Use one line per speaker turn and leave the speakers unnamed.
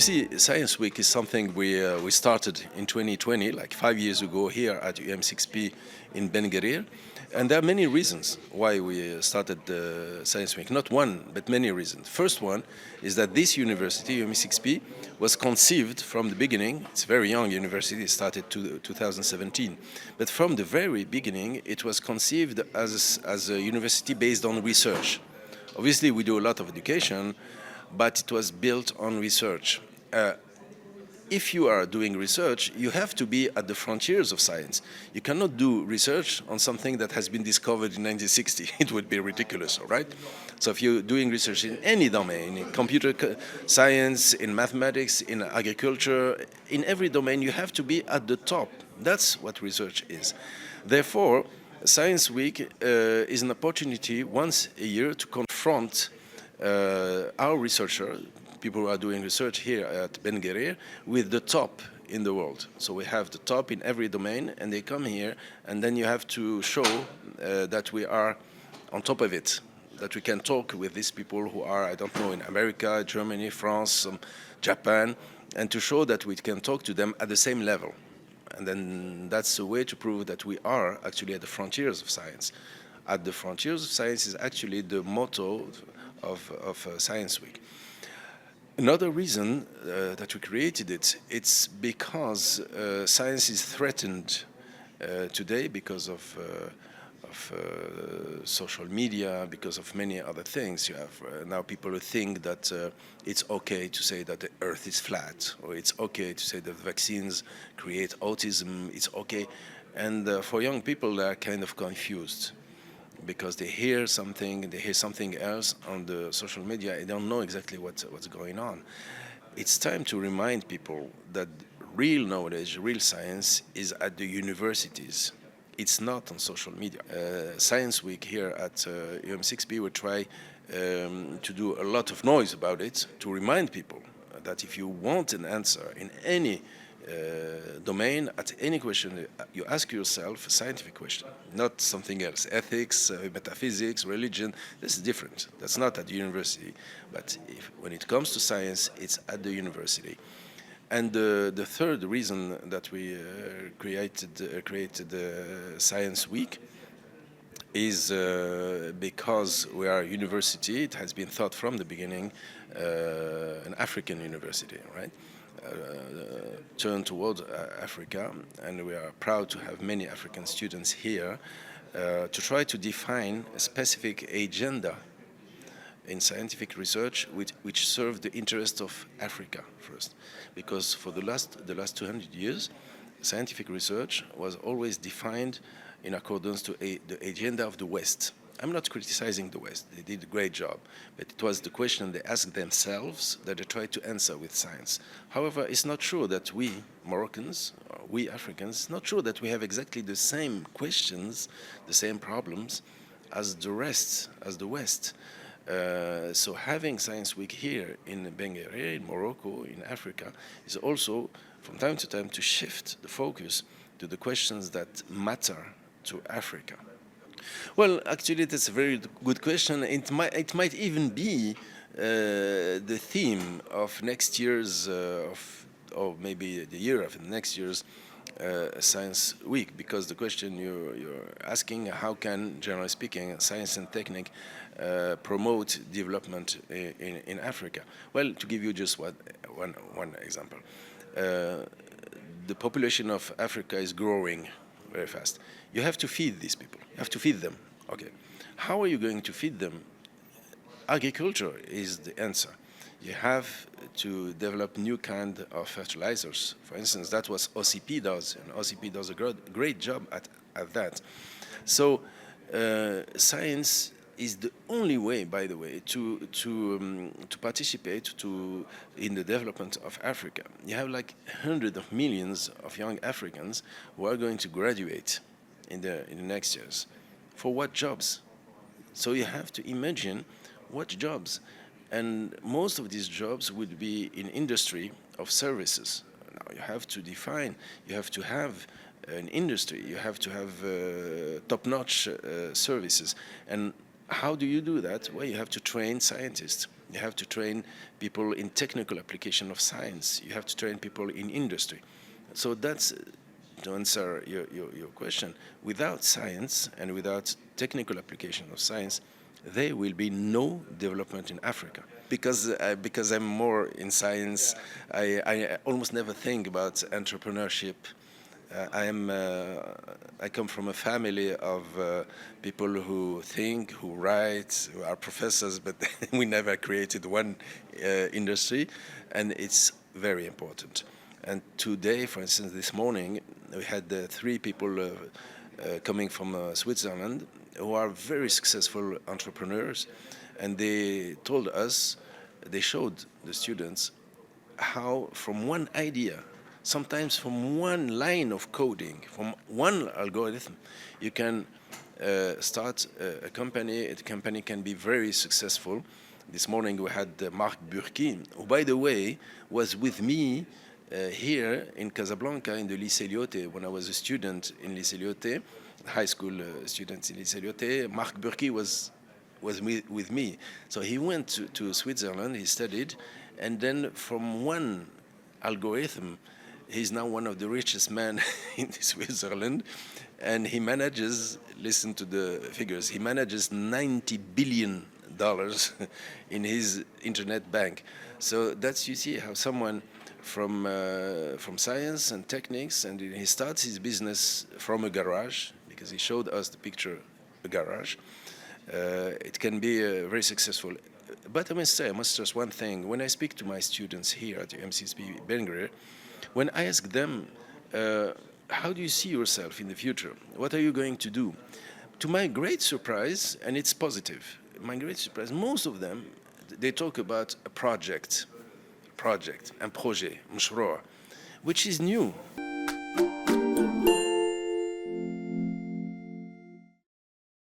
see, Science Week is something we started in 2020, like 5 years ago, here at UM6P in Ben Guerir. And there are many reasons why we started the Science Week. Not one, but many reasons. First one is that this university, UM6P, was conceived from the beginning. It's a very young university. It started 2017. But from the very beginning, it was conceived as a university based on research. Obviously, we do a lot of education, but it was built on research. If you are doing research, you have to be at the frontiers of science. You cannot do research on something that has been discovered in 1960. It would be ridiculous, all right? So if you're doing research in any domain, in computer science, in mathematics, in agriculture, in every domain, you have to be at the top. That's what research is. Therefore, Science Week is an opportunity once a year to confront our researchers, people who are doing research here at Ben Guerir, with the top in the world. So we have the top in every domain, and they come here, and then you have to show that we are on top of it, that we can talk with these people who are, I don't know, in America, Germany, France, Japan, and to show that we can talk to them at the same level. And then that's a way to prove that we are actually at the frontiers of science. At the frontiers of science is actually the motto of Science Week. Another reason that we created it, it's because science is threatened today because of social media, because of many other things. You have now people who think that it's okay to say that the Earth is flat, or it's okay to say that vaccines create autism. It's okay, and for young people, they are kind of confused, because they hear something else on the social media. They don't know exactly what's going on. It's time to remind people that real knowledge, real science is at the universities. It's not on social media. Science Week here at UM6P will try to do a lot of noise about it, to remind people that if you want an answer in any domain, at any question, you ask yourself a scientific question, not something else. Ethics, metaphysics, religion, this is different. That's not at the university. But when it comes to science, it's at the university. And the third reason that we created Science Week is because we are a university. It has been thought from the beginning an African university, right? Turned toward Africa, and we are proud to have many African students here to try to define a specific agenda in scientific research which serve the interest of Africa first, because for the last 200 years, scientific research was always defined in accordance to the agenda of the West. I'm not criticizing the West. They did a great job. But it was the question they asked themselves that they tried to answer with science. However, it's not true that we Moroccans, or we Africans, it's not true that we have exactly the same questions, the same problems as the rest, as the West. So having Science Week here in Ben Guerir, in Morocco, in Africa, is also, from time to time, to shift the focus to the questions that matter to Africa. Well, actually, that's a very good question. It might even be the theme of next year's, or maybe the year of next year's Science Week, because the question you're asking, how can, generally speaking, science and technique promote development in Africa? Well, to give you just one example, the population of Africa is growing very fast. You have to feed these people. You have to feed them. Okay. How are you going to feed them? Agriculture is the answer. You have to develop new kind of fertilizers. For instance, that's what OCP does, and OCP does a great job at that. So science is the only way, by the way, to participate in the development of Africa. You have like hundreds of millions of young Africans who are going to graduate in the next years. For what jobs? So you have to imagine what jobs. And most of these jobs would be in industry of services. Now you have to define, you have to have an industry, you have to have top-notch services. And how do you do that? Well, you have to train scientists. You have to train people in technical application of science. You have to train people in industry. So that's to answer your question. Without science and without technical application of science, there will be no development in Africa. Because I'm more in science, I almost never think about entrepreneurship. I come from a family of people who think, who write, who are professors, but we never created one industry, and it's very important. And today, for instance, this morning, we had three people coming from Switzerland who are very successful entrepreneurs, and they told us, they showed the students how from one idea, sometimes from one line of coding, from one algorithm, you can start a company. A company can be very successful. This morning we had Marc Burki, who, by the way, was with me here in Casablanca in the Lycée Lyoté when I was a student in Lycée Lyoté, high school student in Lycée Lyoté. Marc Burki was with me. So he went to Switzerland, he studied, and then from one algorithm, he's now one of the richest men in Switzerland, and he manages, listen to the figures, he manages $90 billion in his internet bank. So that's, you see how someone from science and techniques, and he starts his business from a garage, because he showed us the picture, a garage. It can be very successful. But I must say, I must stress one thing. When I speak to my students here at the MCSP Bengre, when I ask them, how do you see yourself in the future? What are you going to do? To my great surprise, and it's positive, my great surprise, most of them, they talk about a project, un projet, مشروع, which is new.